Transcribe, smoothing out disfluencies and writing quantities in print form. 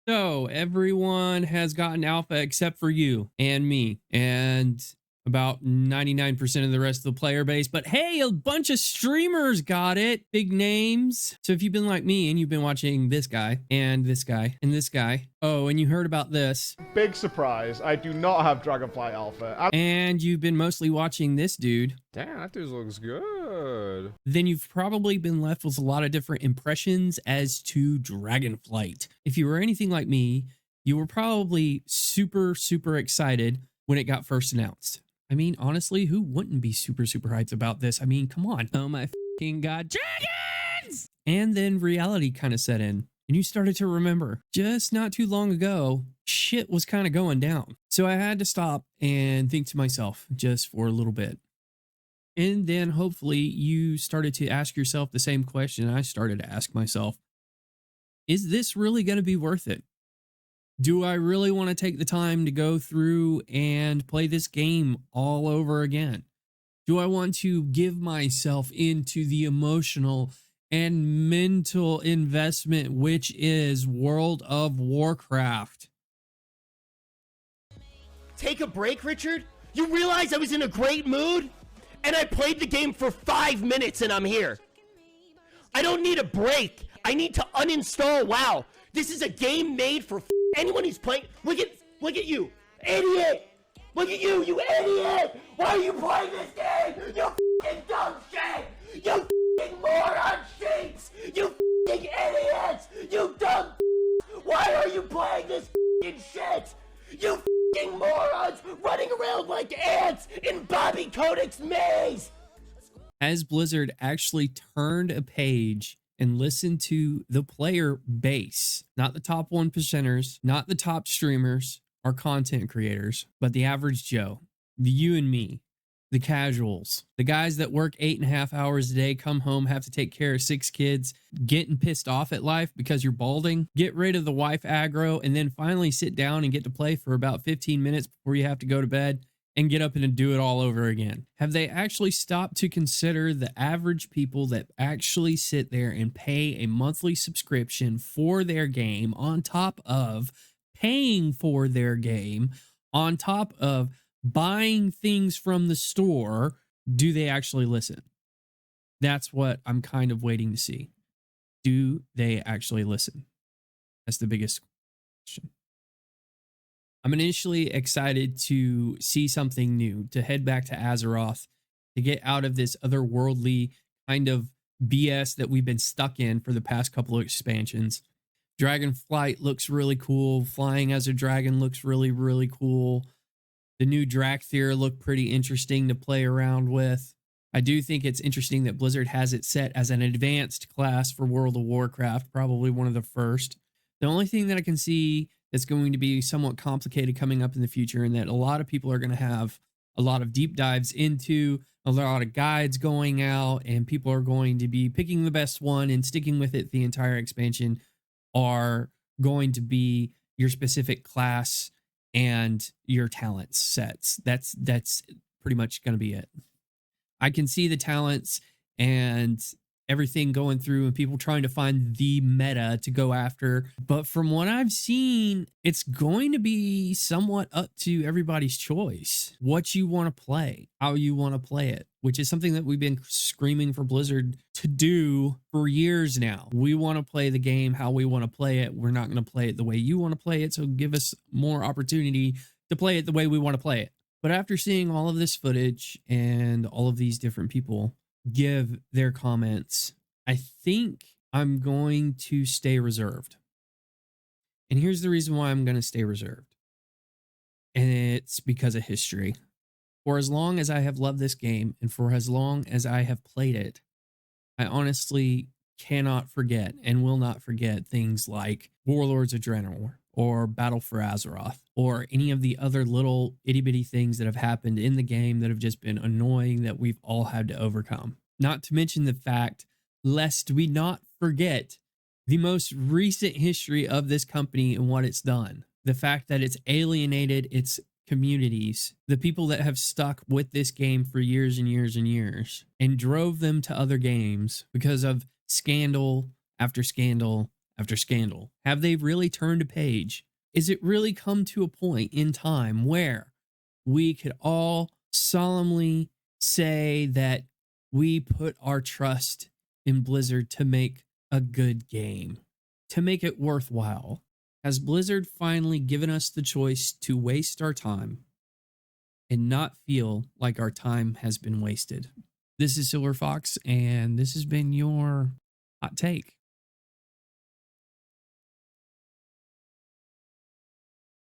So everyone has gotten alpha except for you and me and about 99% of the rest of the player base. But hey, a bunch of streamers got it. Big names. So if you've been like me and you've been watching this guy and this guy and this guy, oh, and you heard about this, Big surprise, I do not have Dragonflight Alpha. and you've been mostly watching this dude, Damn, that dude looks good. then you've probably been left with a lot of different impressions as to Dragonflight. If you were anything like me, you were probably super, super excited when it got first announced. I mean, honestly, who wouldn't be super, super hyped about this? I mean, come on. Oh my fucking God, dragons! And then reality kind of set in. And you started to remember just not too long ago, shit was kind of going down. So I had to stop and think to myself just for a little bit. And then hopefully you started to ask yourself the same question I started to ask myself. Is this really going to be worth it? Do I really want to take the time to go through and play this game all over again? Do I want to give myself into the emotional and mental investment, which is World of Warcraft? Take a break, Richard? You realize I was in a great mood? And I played the game for 5 minutes and I'm here. I don't need a break. I need to uninstall WoW. This is a game made for anyone who's playing. Look at you, idiot! Look at you, you idiot! Why are you playing this game? You fucking dumb shit! You fucking moron sheets! You fucking idiots! You dumb. Why are you playing this fucking shit? You fucking morons running around like ants in Bobby Kodak's maze! As Blizzard actually turned a page and listened to the player base, not the top 1%ers, not the top streamers or content creators, but the average Joe, the you and me, the casuals, the guys that work 8.5 hours a day, come home, have to take care of 6 kids, getting pissed off at life because you're balding, get rid of the wife aggro, and then finally sit down and get to play for about 15 minutes before you have to go to bed and get up and do it all over again. Have they actually stopped to consider the average people that actually sit there and pay a monthly subscription for their game on top of paying for their game, on top of buying things from the store? Do they actually listen? That's what I'm kind of waiting to see. Do they actually listen? That's the biggest question. I'm initially excited to see something new, to head back to Azeroth, to get out of this otherworldly kind of BS that we've been stuck in for the past couple of expansions. Dragonflight looks really cool. Flying as a dragon looks really, really cool. The new Drakthir looked pretty interesting to play around with. I do think it's interesting that Blizzard has it set as an advanced class for World of Warcraft, probably one of the first. The only thing that I can see that's going to be somewhat complicated coming up in the future, and that a lot of people are going to have a lot of deep dives into, a lot of guides going out, and people are going to be picking the best one and sticking with it the entire expansion, are going to be your specific class and your talents sets. That's pretty much going to be it. I can see the talents and everything going through and people trying to find the meta to go after. But from what I've seen, it's going to be somewhat up to everybody's choice. What you want to play, how you want to play it, which is something that we've been screaming for Blizzard to do for years now. We want to play the game how we want to play it. We're not going to play it the way you want to play it. So give us more opportunity to play it the way we want to play it. But after seeing all of this footage and all of these different people give their comments, I think I'm going to stay reserved. And here's the reason why I'm going to stay reserved. And it's because of history. For as long as I have loved this game and for as long as I have played it, I honestly cannot forget and will not forget things like Warlords of Draenor or Battle for Azeroth or any of the other little itty bitty things that have happened in the game that have just been annoying that we've all had to overcome. Not to mention the fact, lest we not forget the most recent history of this company and what it's done. The fact that it's alienated its communities, the people that have stuck with this game for years and years and years, and drove them to other games because of scandal after scandal after scandal? Have they really turned a page? Is it really come to a point in time where we could all solemnly say that we put our trust in Blizzard to make a good game, to make it worthwhile? Has Blizzard finally given us the choice to waste our time and not feel like our time has been wasted? This is Silver Fox, and this has been your hot take.